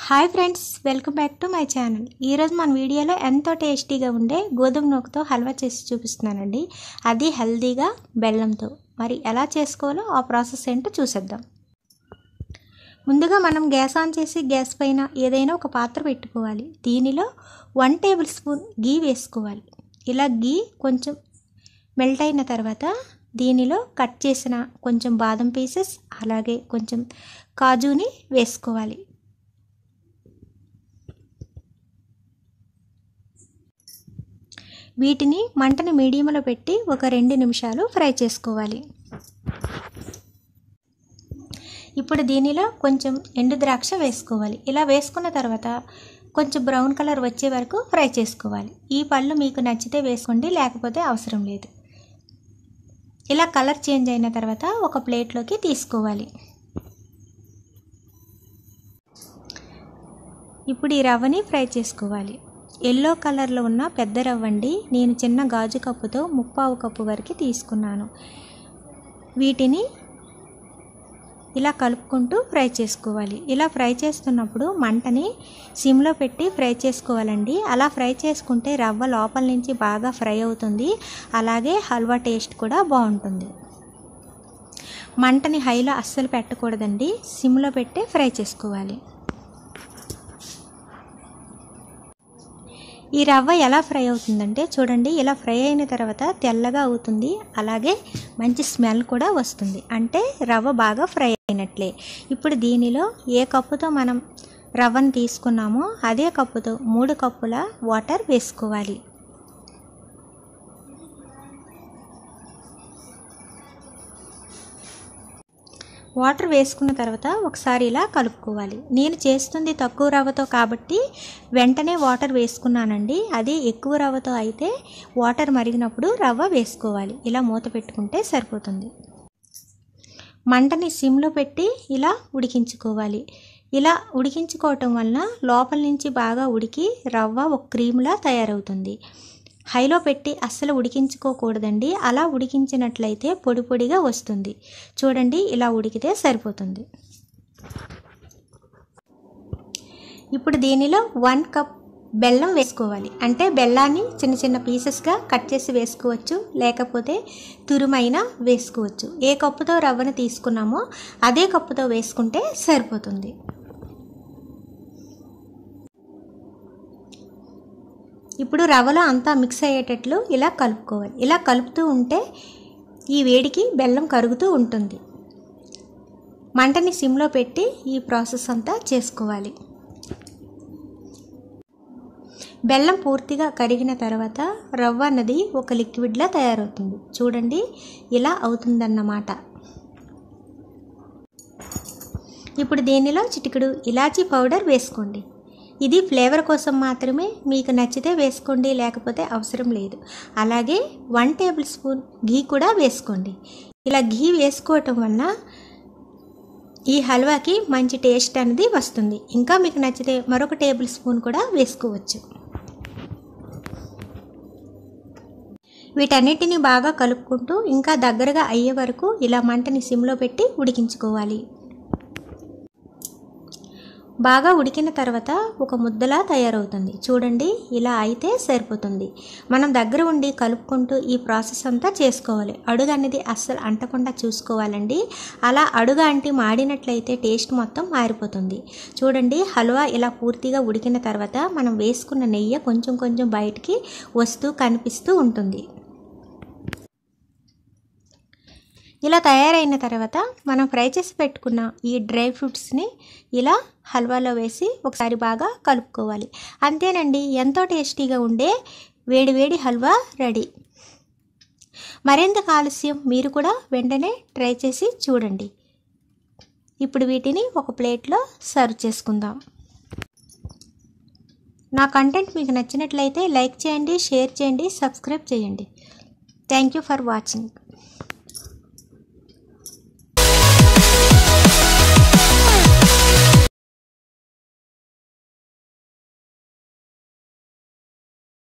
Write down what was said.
Hi friends, welcome back to my channel. ఈరోజు మన వీడియోలో ఎంతో టేస్టీగా ఉండే గోధుమ నూకతో హల్వా చేసి చూపిస్తున్నానండి. అది హెల్తీగా బెల్లంతో. మరి ఎలా చేసుకోవాలో ఆ ప్రాసెస్ ఏంటో చూసేద్దాం. ముందుగా మనం గ్యాస్ ఆన్ చేసి గ్యాస్ పైన ఏదైనా ఒక పాత్ర పెట్టుకోవాలి. దీనిలో 1 టేబుల్ స్పూన్ గీ వేసుకోవాలి. ఇలా గీ కొంచెం మెల్ట్ అయిన తర్వాత దీనిలో కట్ చేసిన కొంచెం బాదం పీసెస్ అలాగే కొంచెం కాజుని వేసుకోవాలి. వీటిని మంటని మీడియంలో పెట్టి ఒక 2 నిమిషాలు ఫ్రై చేసుకోవాలి. ఇప్పుడు దీనిలో కొంచెం ఎండు ద్రాక్ష వేసుకోవాలి. ఇలా వేసుకున్న తర్వాత కొంచెం బ్రౌన్ కలర్ వచ్చే వరకు ఫ్రై చేసుకోవాలి. ఈ పళ్ళు మీకు నచ్చితే వేసుకోండి, లేకపోతే అవసరం లేదు. ఇలా కలర్ చేంజ్ అయిన తర్వాత ఒక ప్లేట్లోకి తీసుకోవాలి. ఇప్పుడు ఈ రవ్వని ఫ్రై చేసుకోవాలి. ఎల్లో కలర్లో ఉన్న పెద్ద రవ్వ అండి. నేను చిన్న గాజు కప్పుతో 1/4 కప్పు వరకు తీసుకున్నాను. వీటిని ఇలా కలుపుకుంటూ ఫ్రై చేసుకోవాలి. ఇలా ఫ్రై చేస్తున్నప్పుడు మంటని సిమ్లో పెట్టి ఫ్రై చేసుకోవాలండి. అలా ఫ్రై చేసుకుంటే రవ్వ లోపల నుంచి బాగా ఫ్రై అవుతుంది. అలాగే హల్వా టేస్ట్ కూడా బాగుంటుంది. మంటని హైలో అస్సలు పెట్టకూడదండి, సిమ్లో పెట్టి ఫ్రై చేసుకోవాలి. ఈ రవ్వ ఎలా ఫ్రై అవుతుందంటే చూడండి, ఇలా ఫ్రై అయిన తర్వాత తెల్లగా అవుతుంది. అలాగే మంచి స్మెల్ కూడా వస్తుంది. అంటే రవ్వ బాగా ఫ్రై అయినట్లే. ఇప్పుడు దీనిలో ఏ కప్పుతో మనం రవ్వను తీసుకున్నామో అదే కప్పుతో 3 కప్పుల వాటర్ వేసుకోవాలి. వాటర్ వేసుకున్న తర్వాత ఒకసారి ఇలా కలుపుకోవాలి. నేను చేస్తుంది తక్కువ రవ్వతో కాబట్టి వెంటనే వాటర్ వేసుకున్నానండి. అది ఎక్కువ రవ్వతో అయితే వాటర్ మరిగినప్పుడు రవ్వ వేసుకోవాలి. ఇలా మూత పెట్టుకుంటే సరిపోతుంది. మంటని సిమ్లో పెట్టి ఇలా ఉడికించుకోవాలి. ఇలా ఉడికించుకోవటం వలన లోపల నుంచి బాగా ఉడికి రవ్వ ఒక క్రీమ్లా తయారవుతుంది. హైలో పెట్టి అస్సలు ఉడికించుకోకూడదండి. అలా ఉడికించినట్లయితే పొడి పొడిగా వస్తుంది. చూడండి, ఇలా ఉడికితే సరిపోతుంది. ఇప్పుడు దీనిలో 1 కప్ బెల్లం వేసుకోవాలి. అంటే బెల్లాన్ని చిన్న చిన్న పీసెస్గా కట్ చేసి వేసుకోవచ్చు, లేకపోతే తురుమైనా వేసుకోవచ్చు. ఏ కప్పుతో రవ్వను తీసుకున్నామో అదే కప్పుతో వేసుకుంటే సరిపోతుంది. ఇప్పుడు రవ్వలో అంతా మిక్స్ అయ్యేటట్లు ఇలా కలుపుకోవాలి. ఇలా కలుపుతూ ఉంటే ఈ వేడికి బెల్లం కరుగుతూ ఉంటుంది. మంటని సిమ్లో పెట్టి ఈ ప్రాసెస్ అంతా చేసుకోవాలి. బెల్లం పూర్తిగా కరిగిన తర్వాత రవ్వ అన్నది ఒక లిక్విడ్లా తయారవుతుంది. చూడండి, ఇలా అవుతుందన్నమాట. ఇప్పుడు దీనిలో చిటికెడు ఇలాచీ పౌడర్ వేసుకోండి. ఇది ఫ్లేవర్ కోసం మాత్రమే. మీకు నచ్చితే వేసుకోండి, లేకపోతే అవసరం లేదు. అలాగే 1 టేబుల్ స్పూన్ ఘీ కూడా వేసుకోండి. ఇలా ఘీ వేసుకోవటం వలన ఈ హల్వాకి మంచి టేస్ట్ అనేది వస్తుంది. ఇంకా మీకు నచ్చితే మరొక టేబుల్ స్పూన్ కూడా వేసుకోవచ్చు. వీటన్నిటిని బాగా కలుపుకుంటూ ఇంకా దగ్గరగా అయ్యే వరకు ఇలా మంటని సిమ్లో పెట్టి ఉడికించుకోవాలి. బాగా ఉడికిన తర్వాత ఒక ముద్దలా తయారవుతుంది. చూడండి, ఇలా అయితే సరిపోతుంది. మనం దగ్గర ఉండి కలుపుకుంటూ ఈ ప్రాసెస్ అంతా చేసుకోవాలి. అడుగు అనేది అస్సలు అంటకుండా చూసుకోవాలండి. అలా అడుగు అంటి మాడినట్లయితే టేస్ట్ మొత్తం మారిపోతుంది. చూడండి, హల్వా ఇలా పూర్తిగా ఉడికిన తర్వాత మనం వేసుకున్న నెయ్యి కొంచెం కొంచెం బయటికి వస్తూ కనిపిస్తూ ఉంటుంది. ఇలా తయారైన తర్వాత మనం ఫ్రై చేసి పెట్టుకున్న ఈ డ్రై ఫ్రూట్స్ని ఇలా హల్వాలో వేసి ఒకసారి బాగా కలుపుకోవాలి. అంతేనండి, ఎంతో టేస్టీగా ఉండే వేడి వేడి హల్వా రెడీ. మరింత ఆలస్యం, మీరు కూడా వెంటనే ట్రై చేసి చూడండి. ఇప్పుడు వీటిని ఒక ప్లేట్లో సర్వ్ చేసుకుందాం. నా కంటెంట్ మీకు నచ్చినట్లయితే లైక్ చేయండి, షేర్ చేయండి, సబ్స్క్రైబ్ చేయండి. Thank you for watching.